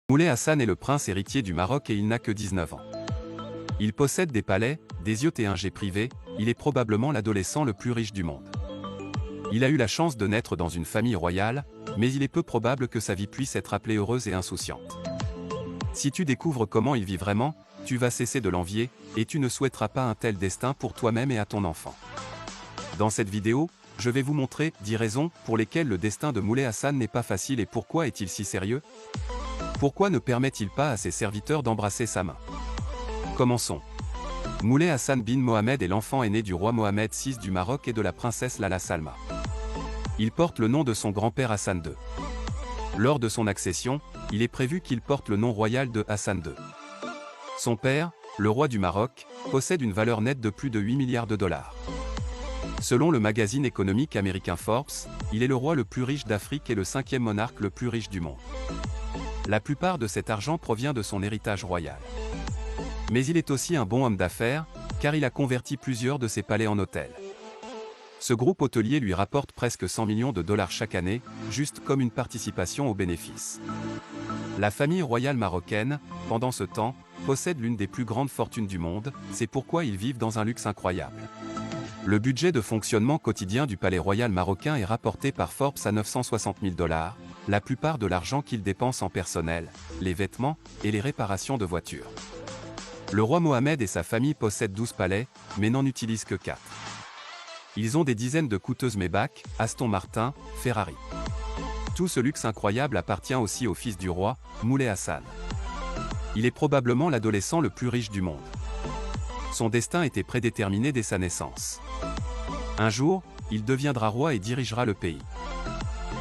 Moulay Hassan est le prince héritier du Maroc et il n'a que 19 ans. Il possède des palais, des yachts et un jet privé, il est probablement l'adolescent le plus riche du monde. Il a eu la chance de naître dans une famille royale, mais il est peu probable que sa vie puisse être appelée heureuse et insouciante. Si tu découvres comment il vit vraiment, tu vas cesser de l'envier, et tu ne souhaiteras pas un tel destin pour toi-même et à ton enfant. Dans cette vidéo, je vais vous montrer 10 raisons pour lesquelles le destin de Moulay Hassan n'est pas facile et pourquoi est-il si sérieux? Pourquoi ne permet-il pas à ses serviteurs d'embrasser sa main? Commençons. Moulay Hassan bin Mohamed est l'enfant aîné du roi Mohamed VI du Maroc et de la princesse Lala Salma. Il porte le nom de son grand-père Hassan II. Lors de son accession, il est prévu qu'il porte le nom royal de Hassan II. Son père, le roi du Maroc, possède une valeur nette de plus de 8 milliards de dollars. Selon le magazine économique américain Forbes, il est le roi le plus riche d'Afrique et le 5e monarque le plus riche du monde. La plupart de cet argent provient de son héritage royal. Mais il est aussi un bon homme d'affaires, car il a converti plusieurs de ses palais en hôtels. Ce groupe hôtelier lui rapporte presque 100 millions de dollars chaque année, juste comme une participation aux bénéfices. La famille royale marocaine, pendant ce temps, possède l'une des plus grandes fortunes du monde, c'est pourquoi ils vivent dans un luxe incroyable. Le budget de fonctionnement quotidien du palais royal marocain est rapporté par Forbes à 960 000 $, la plupart de l'argent qu'il dépense en personnel, les vêtements et les réparations de voitures. Le roi Mohamed et sa famille possèdent 12 palais, mais n'en utilisent que 4. Ils ont des dizaines de coûteuses Maybach, Aston Martin, Ferrari. Tout ce luxe incroyable appartient aussi au fils du roi, Moulay Hassan. Il est probablement l'adolescent le plus riche du monde. Son destin était prédéterminé dès sa naissance. Un jour, il deviendra roi et dirigera le pays.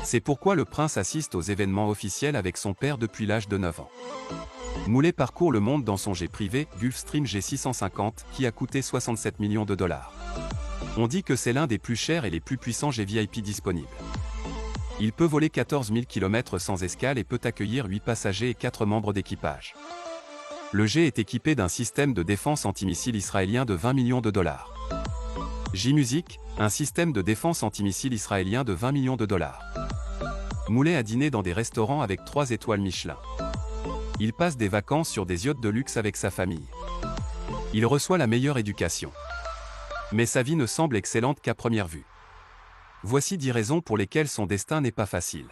C'est pourquoi le prince assiste aux événements officiels avec son père depuis l'âge de 9 ans. Moulay parcourt le monde dans son jet privé, Gulfstream G650, qui a coûté 67 millions de dollars. On dit que c'est l'un des plus chers et les plus puissants jets VIP disponibles. Il peut voler 14 000 km sans escale et peut accueillir 8 passagers et 4 membres d'équipage. Le jet est équipé d'un système de défense antimissile israélien de 20 millions de dollars. J-Music, un système de défense antimissile israélien de 20 millions de dollars. Moulay a dîné dans des restaurants avec 3 étoiles Michelin. Il passe des vacances sur des yachts de luxe avec sa famille. Il reçoit la meilleure éducation. Mais sa vie ne semble excellente qu'à première vue. Voici 10 raisons pour lesquelles son destin n'est pas facile.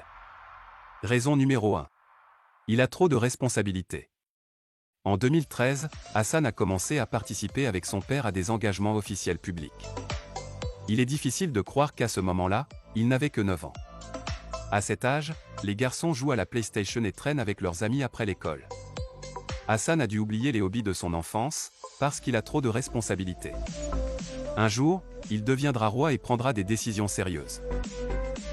Raison numéro 1. Il a trop de responsabilités. En 2013, Hassan a commencé à participer avec son père à des engagements officiels publics. Il est difficile de croire qu'à ce moment-là, il n'avait que 9 ans. À cet âge, les garçons jouent à la PlayStation et traînent avec leurs amis après l'école. Hassan a dû oublier les hobbies de son enfance, parce qu'il a trop de responsabilités. Un jour, il deviendra roi et prendra des décisions sérieuses.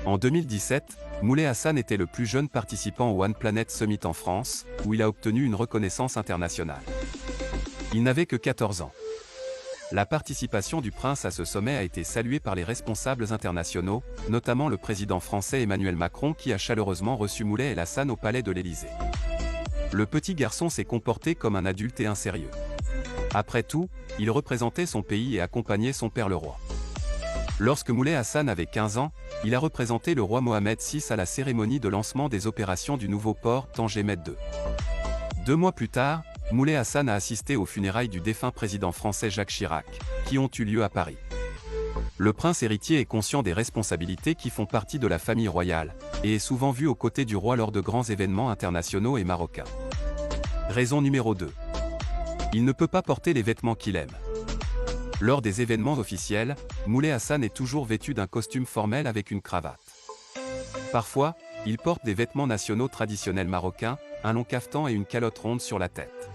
En 2017, Moulay Hassan était le plus jeune participant au One Planet Summit en France, où il a obtenu une reconnaissance internationale. Il n'avait que 14 ans. La participation du prince à ce sommet a été saluée par les responsables internationaux, notamment le président français Emmanuel Macron qui a chaleureusement reçu Moulay El Hassan au palais de l'Élysée. Le petit garçon s'est comporté comme un adulte et un sérieux. Après tout, il représentait son pays et accompagnait son père le roi. Lorsque Moulay Hassan avait 15 ans, il a représenté le roi Mohamed VI à la cérémonie de lancement des opérations du nouveau port Tanger-Med II. 2 mois plus tard, Moulay Hassan a assisté aux funérailles du défunt président français Jacques Chirac, qui ont eu lieu à Paris. Le prince héritier est conscient des responsabilités qui font partie de la famille royale, et est souvent vu aux côtés du roi lors de grands événements internationaux et marocains. Raison numéro 2. Il ne peut pas porter les vêtements qu'il aime. Lors des événements officiels, Moulay Hassan est toujours vêtu d'un costume formel avec une cravate. Parfois, il porte des vêtements nationaux traditionnels marocains, un long caftan et une calotte ronde sur la tête.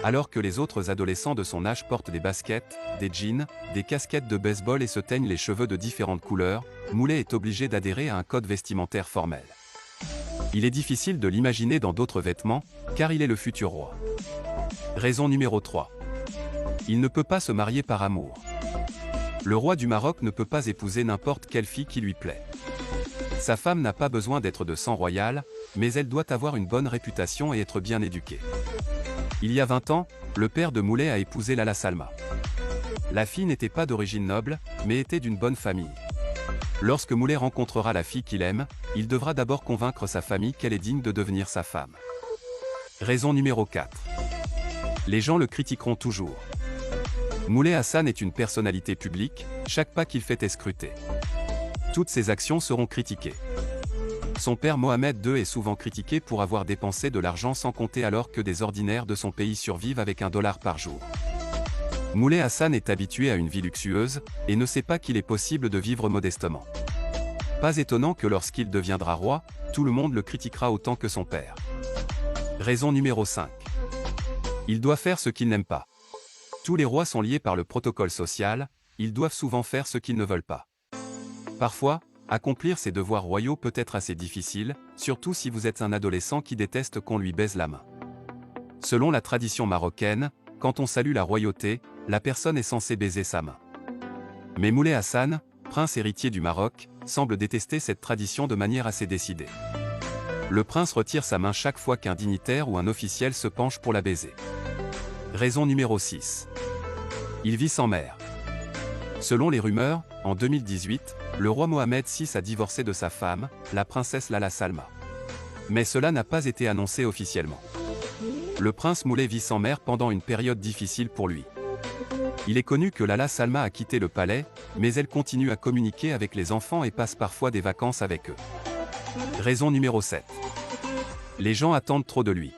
Alors que les autres adolescents de son âge portent des baskets, des jeans, des casquettes de baseball et se teignent les cheveux de différentes couleurs, Moulay est obligé d'adhérer à un code vestimentaire formel. Il est difficile de l'imaginer dans d'autres vêtements, car il est le futur roi. Raison numéro 3. Il ne peut pas se marier par amour. Le roi du Maroc ne peut pas épouser n'importe quelle fille qui lui plaît. Sa femme n'a pas besoin d'être de sang royal, mais elle doit avoir une bonne réputation et être bien éduquée. Il y a 20 ans, le père de Moulay a épousé Lala Salma. La fille n'était pas d'origine noble, mais était d'une bonne famille. Lorsque Moulay rencontrera la fille qu'il aime, il devra d'abord convaincre sa famille qu'elle est digne de devenir sa femme. Raison numéro 4. Les gens le critiqueront toujours. Moulay Hassan est une personnalité publique, chaque pas qu'il fait est scruté. Toutes ses actions seront critiquées. Son père Mohamed II est souvent critiqué pour avoir dépensé de l'argent sans compter alors que des ordinaires de son pays survivent avec $1 par jour. Moulay Hassan est habitué à une vie luxueuse, et ne sait pas qu'il est possible de vivre modestement. Pas étonnant que lorsqu'il deviendra roi, tout le monde le critiquera autant que son père. Raison numéro 5. Il doit faire ce qu'il n'aime pas. Tous les rois sont liés par le protocole social, ils doivent souvent faire ce qu'ils ne veulent pas. Parfois, accomplir ses devoirs royaux peut être assez difficile, surtout si vous êtes un adolescent qui déteste qu'on lui baise la main. Selon la tradition marocaine, quand on salue la royauté, la personne est censée baiser sa main. Mais Moulay Hassan, prince héritier du Maroc, semble détester cette tradition de manière assez décidée. Le prince retire sa main chaque fois qu'un dignitaire ou un officiel se penche pour la baiser. Raison numéro 6. Il vit sans mère. Selon les rumeurs, en 2018, le roi Mohamed VI a divorcé de sa femme, la princesse Lala Salma. Mais cela n'a pas été annoncé officiellement. Le prince Moulay vit sans mère pendant une période difficile pour lui. Il est connu que Lala Salma a quitté le palais, mais elle continue à communiquer avec les enfants et passe parfois des vacances avec eux. Raison numéro 7. Les gens attendent trop de lui.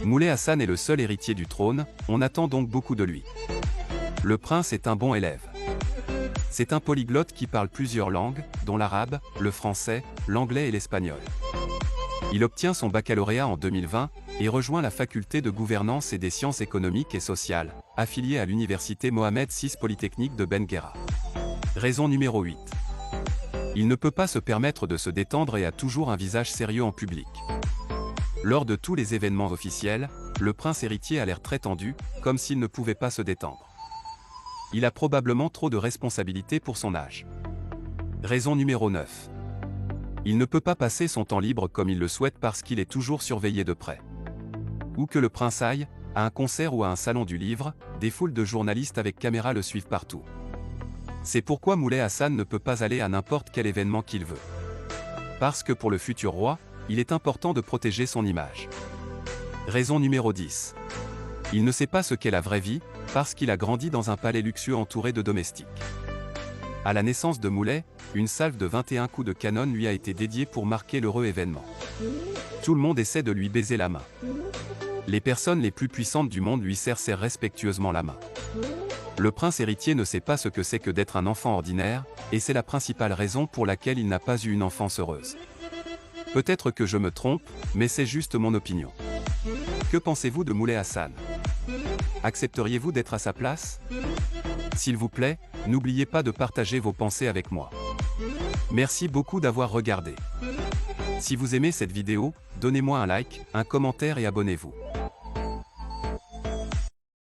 Moulay Hassan est le seul héritier du trône, on attend donc beaucoup de lui. Le prince est un bon élève. C'est un polyglotte qui parle plusieurs langues, dont l'arabe, le français, l'anglais et l'espagnol. Il obtient son baccalauréat en 2020 et rejoint la faculté de gouvernance et des sciences économiques et sociales, affiliée à l'université Mohamed VI Polytechnique de Ben Guera. Raison numéro 8. Il ne peut pas se permettre de se détendre et a toujours un visage sérieux en public. Lors de tous les événements officiels, le prince héritier a l'air très tendu, comme s'il ne pouvait pas se détendre. Il a probablement trop de responsabilités pour son âge. Raison numéro 9. Il ne peut pas passer son temps libre comme il le souhaite parce qu'il est toujours surveillé de près. Où que le prince aille, à un concert ou à un salon du livre, des foules de journalistes avec caméra le suivent partout. C'est pourquoi Moulay Hassan ne peut pas aller à n'importe quel événement qu'il veut. Parce que pour le futur roi, il est important de protéger son image. Raison numéro 10. Il ne sait pas ce qu'est la vraie vie, parce qu'il a grandi dans un palais luxueux entouré de domestiques. À la naissance de Moulay, une salve de 21 coups de canon lui a été dédiée pour marquer l'heureux événement. Tout le monde essaie de lui baiser la main. Les personnes les plus puissantes du monde lui serrent respectueusement la main. Le prince héritier ne sait pas ce que c'est que d'être un enfant ordinaire, et c'est la principale raison pour laquelle il n'a pas eu une enfance heureuse. Peut-être que je me trompe, mais c'est juste mon opinion. Que pensez-vous de Moulay Hassan? Accepteriez-vous d'être à sa place? S'il vous plaît, n'oubliez pas de partager vos pensées avec moi. Merci beaucoup d'avoir regardé. Si vous aimez cette vidéo, donnez-moi un like, un commentaire et abonnez-vous.